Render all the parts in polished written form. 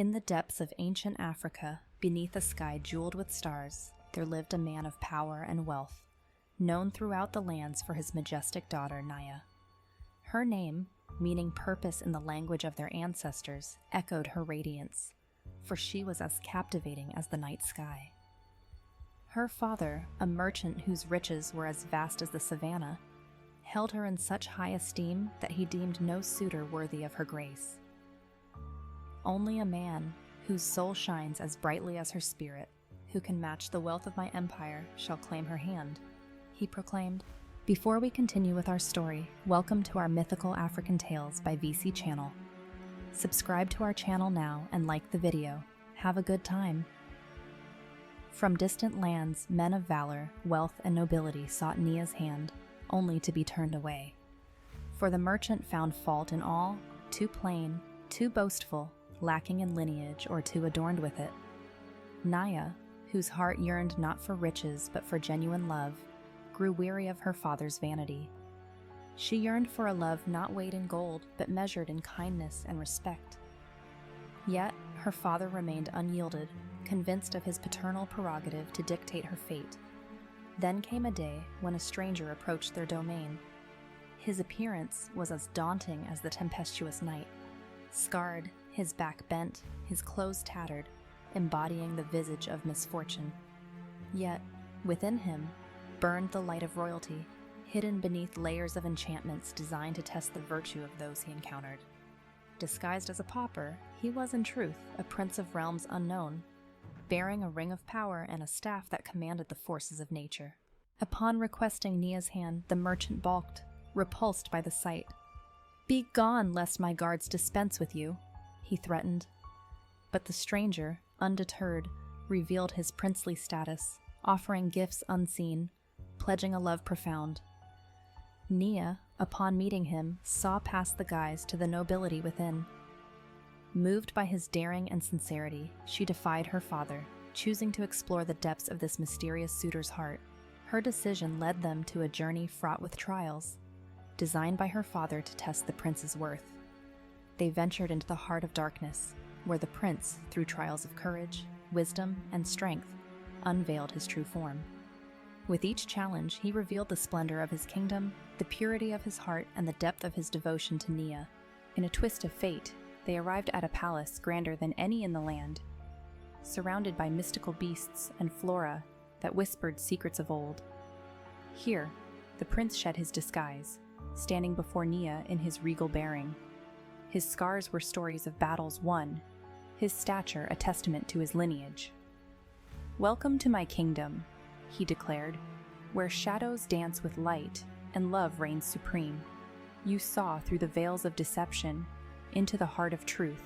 In the depths of ancient Africa, beneath a sky jeweled with stars, there lived a man of power and wealth, known throughout the lands for his majestic daughter, Naya. Her name, meaning purpose in the language of their ancestors, echoed her radiance, for she was as captivating as the night sky. Her father, a merchant whose riches were as vast as the savannah, held her in such high esteem that he deemed no suitor worthy of her grace. Only a man, whose soul shines as brightly as her spirit, who can match the wealth of my empire, shall claim her hand, he proclaimed. Before we continue with our story, welcome to our Mythical African Tales by VC Channel. Subscribe to our channel now and like the video. Have a good time. From distant lands, men of valor, wealth, and nobility sought Nia's hand, only to be turned away. For the merchant found fault in all, too plain, too boastful, lacking in lineage, or too adorned with it. Naya, whose heart yearned not for riches but for genuine love, grew weary of her father's vanity. She yearned for a love not weighed in gold but measured in kindness and respect. Yet, her father remained unyielded, convinced of his paternal prerogative to dictate her fate. Then came a day when a stranger approached their domain. His appearance was as daunting as the tempestuous night. Scarred, his back bent, his clothes tattered, embodying the visage of misfortune. Yet, within him, burned the light of royalty, hidden beneath layers of enchantments designed to test the virtue of those he encountered. Disguised as a pauper, he was in truth a prince of realms unknown, bearing a ring of power and a staff that commanded the forces of nature. Upon requesting Nia's hand, the merchant balked, repulsed by the sight. "Be gone, lest my guards dispense with you," he threatened. But the stranger, undeterred, revealed his princely status, offering gifts unseen, pledging a love profound. Nia, upon meeting him, saw past the guise to the nobility within. Moved by his daring and sincerity, she defied her father, choosing to explore the depths of this mysterious suitor's heart. Her decision led them to a journey fraught with trials, designed by her father to test the prince's worth. They ventured into the heart of darkness, where the prince, through trials of courage, wisdom, and strength, unveiled his true form. With each challenge, he revealed the splendor of his kingdom, the purity of his heart, and the depth of his devotion to Nia. In a twist of fate, they arrived at a palace grander than any in the land, surrounded by mystical beasts and flora that whispered secrets of old. Here, the prince shed his disguise, standing before Nia in his regal bearing. His scars were stories of battles won, his stature a testament to his lineage. "Welcome to my kingdom," he declared, "where shadows dance with light and love reigns supreme. You saw through the veils of deception into the heart of truth.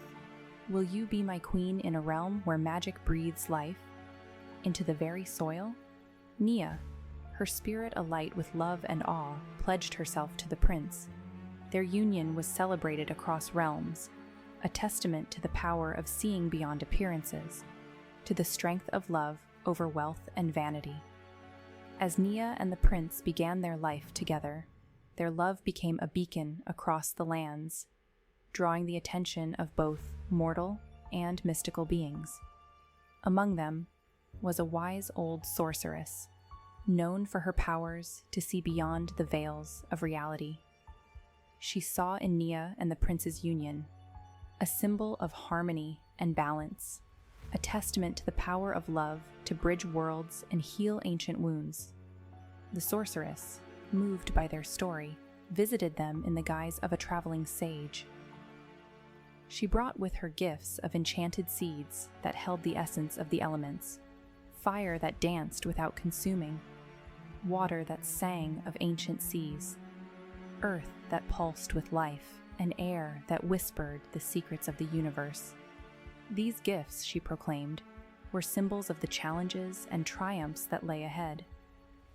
Will you be my queen in a realm where magic breathes life into the very soil?" Nia, her spirit alight with love and awe, pledged herself to the prince. Their union was celebrated across realms, a testament to the power of seeing beyond appearances, to the strength of love over wealth and vanity. As Nia and the prince began their life together, their love became a beacon across the lands, drawing the attention of both mortal and mystical beings. Among them was a wise old sorceress, known for her powers to see beyond the veils of reality. She saw in Nia and the prince's union a symbol of harmony and balance, a testament to the power of love to bridge worlds and heal ancient wounds. The sorceress, moved by their story, visited them in the guise of a traveling sage. She brought with her gifts of enchanted seeds that held the essence of the elements, fire that danced without consuming, water that sang of ancient seas, earth that pulsed with life, and air that whispered the secrets of the universe. These gifts, she proclaimed, were symbols of the challenges and triumphs that lay ahead,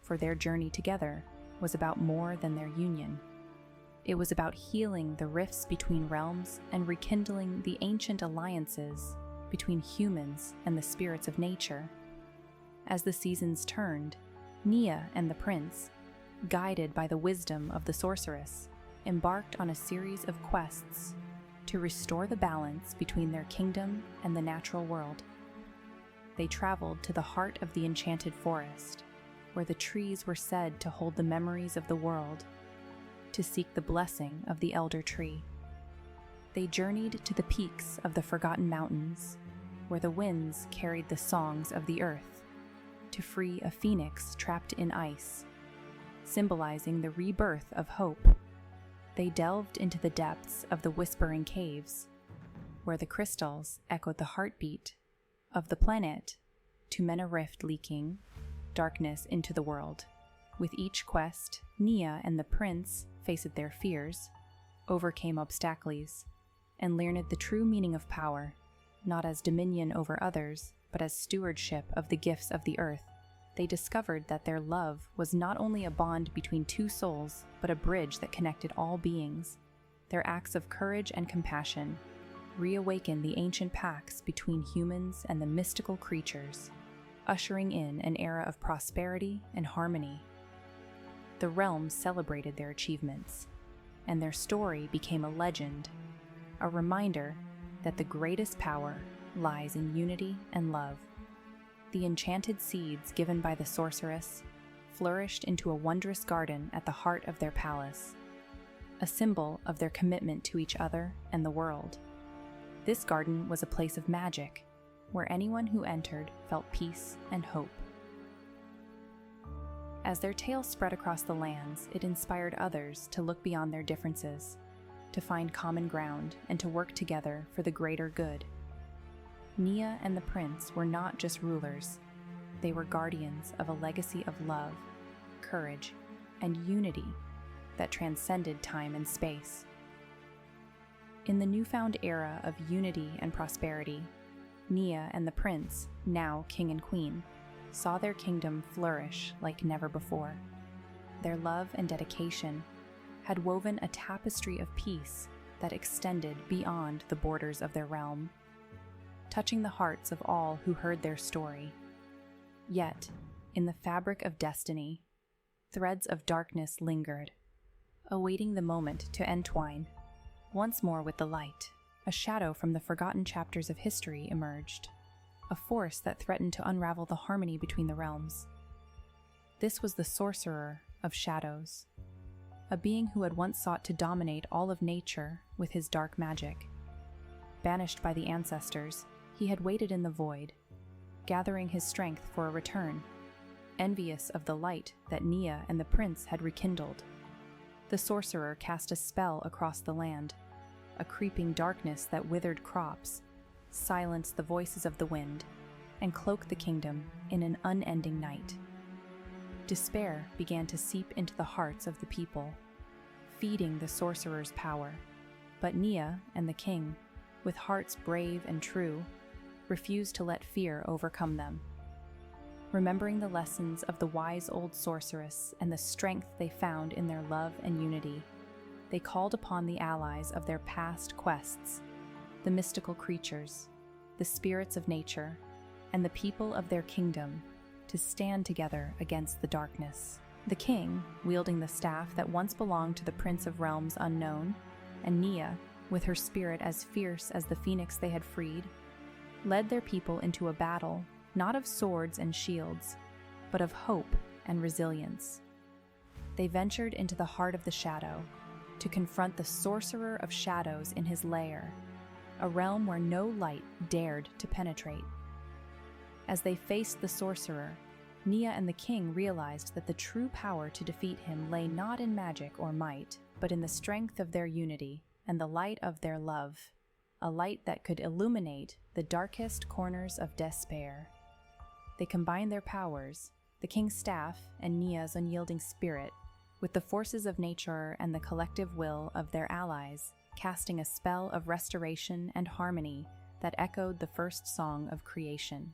for their journey together was about more than their union. It was about healing the rifts between realms and rekindling the ancient alliances between humans and the spirits of nature. As the seasons turned, Nia and the prince, guided by the wisdom of the sorceress, embarked on a series of quests to restore the balance between their kingdom and the natural world. They traveled to the heart of the enchanted forest, where the trees were said to hold the memories of the world, to seek the blessing of the elder tree. They journeyed to the peaks of the forgotten mountains, where the winds carried the songs of the earth, to free a phoenix trapped in ice, symbolizing the rebirth of hope. They delved into the depths of the whispering caves, where the crystals echoed the heartbeat of the planet, to mend a rift leaking darkness into the world. With each quest, Nia and the prince faced their fears, overcame obstacles, and learned the true meaning of power, not as dominion over others, but as stewardship of the gifts of the earth. They discovered that their love was not only a bond between two souls, but a bridge that connected all beings. Their acts of courage and compassion reawakened the ancient pacts between humans and the mystical creatures, ushering in an era of prosperity and harmony. The realms celebrated their achievements, and their story became a legend, a reminder that the greatest power lies in unity and love. The enchanted seeds given by the sorceress flourished into a wondrous garden at the heart of their palace, a symbol of their commitment to each other and the world. This garden was a place of magic, where anyone who entered felt peace and hope. As their tale spread across the lands, it inspired others to look beyond their differences, to find common ground, and to work together for the greater good. Nia and the prince were not just rulers, they were guardians of a legacy of love, courage, and unity that transcended time and space. In the newfound era of unity and prosperity, Nia and the prince, now king and queen, saw their kingdom flourish like never before. Their love and dedication had woven a tapestry of peace that extended beyond the borders of their realm, touching the hearts of all who heard their story. Yet, in the fabric of destiny, threads of darkness lingered, awaiting the moment to entwine once more with the light. A shadow from the forgotten chapters of history emerged, a force that threatened to unravel the harmony between the realms. This was the Sorcerer of Shadows, a being who had once sought to dominate all of nature with his dark magic. Banished by the ancestors, he had waited in the void, gathering his strength for a return, envious of the light that Nia and the prince had rekindled. The sorcerer cast a spell across the land, a creeping darkness that withered crops, silenced the voices of the wind, and cloaked the kingdom in an unending night. Despair began to seep into the hearts of the people, feeding the sorcerer's power. But Nia and the king, with hearts brave and true, refused to let fear overcome them. Remembering the lessons of the wise old sorceress and the strength they found in their love and unity, they called upon the allies of their past quests, the mystical creatures, the spirits of nature, and the people of their kingdom, to stand together against the darkness. The king, wielding the staff that once belonged to the Prince of Realms Unknown, and Nia, with her spirit as fierce as the phoenix they had freed, led their people into a battle not of swords and shields, but of hope and resilience. They ventured into the heart of the shadow to confront the Sorcerer of Shadows in his lair, a realm where no light dared to penetrate. As they faced the sorcerer, Nia and the king realized that the true power to defeat him lay not in magic or might, but in the strength of their unity and the light of their love, a light that could illuminate the darkest corners of despair. They combined their powers, the king's staff and Nia's unyielding spirit, with the forces of nature and the collective will of their allies, casting a spell of restoration and harmony that echoed the first song of creation.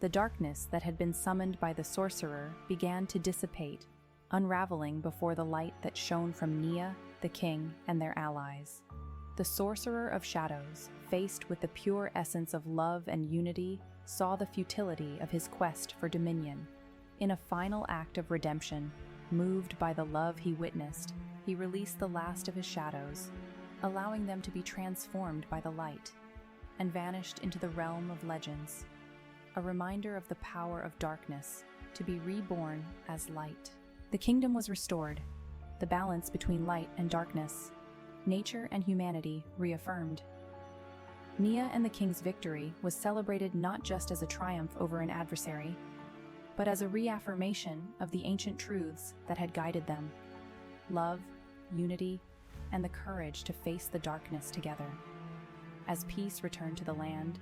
The darkness that had been summoned by the sorcerer began to dissipate, unraveling before the light that shone from Nia, the king, and their allies. The Sorcerer of Shadows, faced with the pure essence of love and unity, saw the futility of his quest for dominion. In a final act of redemption, moved by the love he witnessed, he released the last of his shadows, allowing them to be transformed by the light and vanished into the realm of legends, a reminder of the power of darkness to be reborn as light. The kingdom was restored, the balance between light and darkness, nature and humanity reaffirmed. Nia and the king's victory was celebrated not just as a triumph over an adversary, but as a reaffirmation of the ancient truths that had guided them: love, unity, and the courage to face the darkness together. As peace returned to the land,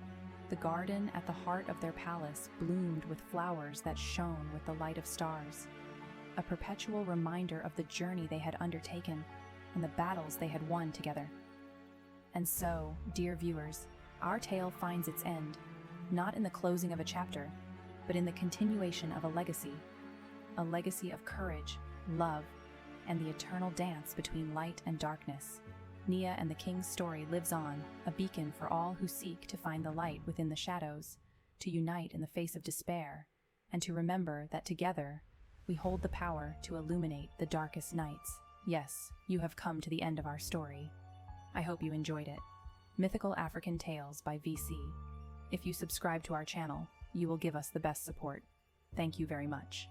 the garden at the heart of their palace bloomed with flowers that shone with the light of stars, a perpetual reminder of the journey they had undertaken and the battles they had won together. And so, dear viewers, our tale finds its end, not in the closing of a chapter, but in the continuation of a legacy of courage, love, and the eternal dance between light and darkness. Nia and the king's story lives on, a beacon for all who seek to find the light within the shadows, to unite in the face of despair, and to remember that together we hold the power to illuminate the darkest nights. Yes, you have come to the end of our story. I hope you enjoyed it. Mythical African Tales by VC. If you subscribe to our channel, you will give us the best support. Thank you very much.